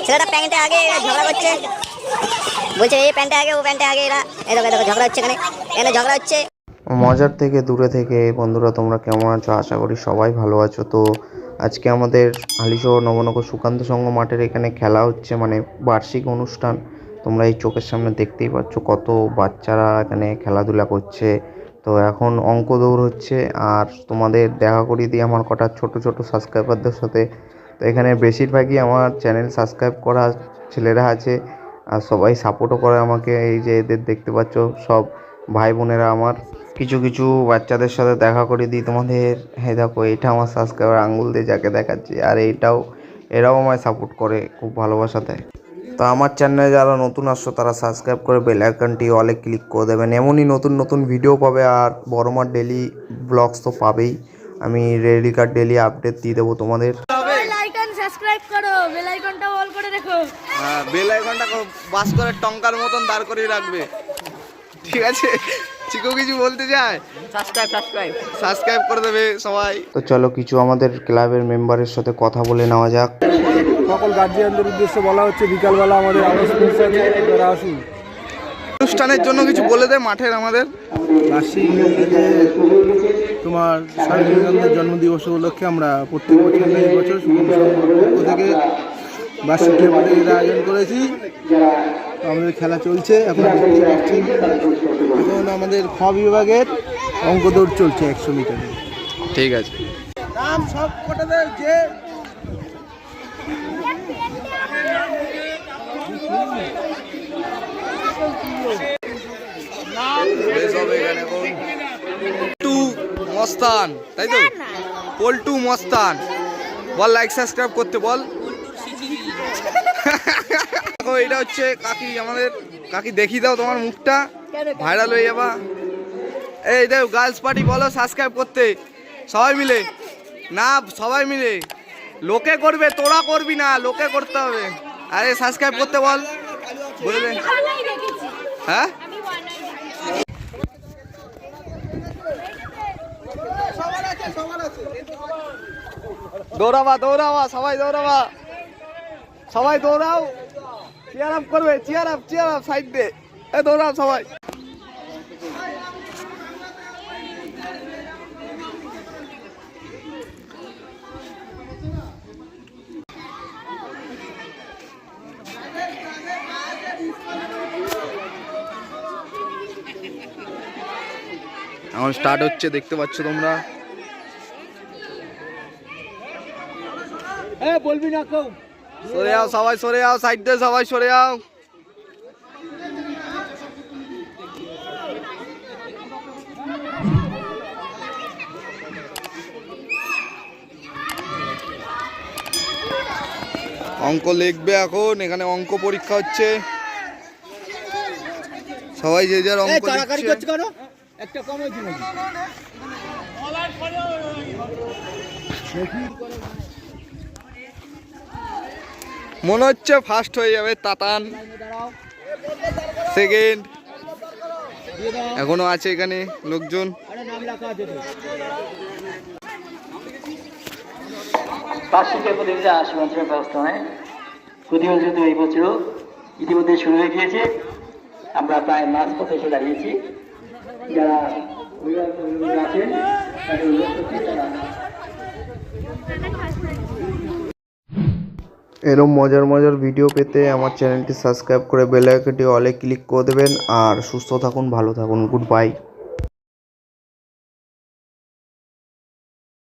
ছেলেটা প্যান্টে আগে ঝগড়া করছে, বলছে এই প্যান্টে আগে ও প্যান্টে আগে, এরা এরকম এরকম ঝগড়া হচ্ছে, এখানে ঝগড়া হচ্ছে। মজার থেকে দূরে থেকে বন্ধুরা তোমরা কেমন আছো? আশা করি সবাই ভালো আছো। তো আজকে আমাদের হালিশহর নবনগর সুকান্ত সংঘ মাঠের এখানে খেলা হচ্ছে, মানে বার্ষিক অনুষ্ঠান। তোমরা এই চোখের সামনে দেখতেই পাচ্ছ কত বাচ্চারা এখানে খেলাধুলা করছে। তো এখন অঙ্ক দৌড় হচ্ছে, আর তোমাদের দেখা করিয়ে দিই আমার কটা ছোট ছোট সাবস্ক্রাইবারদের সাথে। তো এখানে বেশিরভাগই আমার চ্যানেল সাবস্ক্রাইব করা ছেলেরা আছে, আর সবাই সাপোর্টও করে আমাকে। এই যে এদের দেখতে পাচ্ছ সব ভাই বোনেরা আমার। কিছু কিছু বাচ্চাদের সাথে দেখা করে দিই তোমাদের। হ্যাঁ দেখো, এটা আমার সাবস্ক্রাইবার, আঙ্গুল দিয়ে যাকে দেখাচ্ছি, আর এরাও আমায় সাপোর্ট করে, খুব ভালোবাসা দেয়। তো আমার চ্যানেলে যারা নতুন আসছো তারা সাবস্ক্রাইব করে বেল আইকনটি অলে ক্লিক করে দেবেন। এমনই নতুন নতুন ভিডিও পাবে, আর বড় মার ডেলি ব্লগস তো পাবেই। আমি রেডিকার ডেলি আপডেট দিয়ে দেবো তোমাদের। বেল আইকন সাবস্ক্রাইব করো, বেল আইকনটা অল করে রেখো। হ্যাঁ, বেল আইকনটা বাস করে টঙ্কার মতন দাঁড় করিয়ে রাখবে, ঠিক আছে? চিকু কিছু বলতে চায়? সাবস্ক্রাইব করে দেবে সবাই। তো চলো কিছু আমাদের ক্লাবের মেম্বারের সাথে কথা বলে নেওয়া যাক। সকল গার্জিয়ানদের উদ্দেশ্যে বলা হচ্ছে বিকালবেলা আমাদের আরো স্পোর্টস আছে, আপনারা আসুন। অনুষ্ঠানের জন্য কিছু বলে দে মাঠের আমাদের। বার্ষিক তোমার স্বামী বিবেকানন্দের জন্মদিবস উপলক্ষে আমরা প্রত্যেক বছর এই বছর সুকান্ত সংঘের পক্ষ থেকে বার্ষিক ক্লাব প্রতিযোগিতার আয়োজন করেছি। আমাদের খেলা চলছে এখন দেখতেই পাচ্ছি। এখন আমাদের খ বিভাগের অঙ্ক দৌড় চলছে 100 মিটারে। ঠিক আছে। নাম সব কটাদের যে পল্টু মস্তান, তাই তো? পল্টু মস্তান, বল লাইক সাবস্ক্রাইব করতে বল। দেখো এটা হচ্ছে কাকি, আমাদের কাকি, দেখিয়ে দাও তোমার মুখটা, ভাইরাল হয়ে যাবা। এই দেখো গার্লস পার্টি, বলো সাবস্ক্রাইব করতে সবাই মিলে। না, সবাই মিলে, লোকে করবে, তোরা করবি না, লোকে করতে হবে। আরে সাবস্ক্রাইব করতে বল, বলে দে। হ্যাঁ, দৌড়াবা দৌড়াবা, সবাই দৌড়াবা, সবাই দৌড়াও, চিয়ার আপ করবে, চিয়ার আপ সাইড দে, দৌড়াও সবাই। এখন স্টার্ট হচ্ছে, দেখতে পাচ্ছ তোমরা। বলবি না কেউ, সরে যাও সবাই, সরে যাও সাইড দিয়ে, সবাই সরে যাও। অঙ্ক লিখবে এখন, এখানে অঙ্ক পরীক্ষা হচ্ছে, সবাই যে যার অঙ্ক লিখছে। একটা কম হয়েছে নাকি? মনে হচ্ছে ফার্স্ট হয়ে যাবে তাতান, সেকেন্ড এখনো আছে এখানে লোকজন। বার্ষিক প্রতিযোগিতা সমান্তরাল ব্যবস্থায় প্রতিযোগিতা এই বছর ইতিমধ্যে শুরু হয়ে গিয়েছে। আমরা প্রায় মাঝ পথে এসে দাঁড়িয়েছি। যারা অভিভাবক আছেন তাদের অনুরোধ করছি তারা এরকম মজার মজার ভিডিও পেতে আমার চ্যানেলটি সাবস্ক্রাইব করে বেল আইকনটি অলে ক্লিক করে দেবেন। আর সুস্থ থাকুন, ভালো থাকুন, গুড বাই।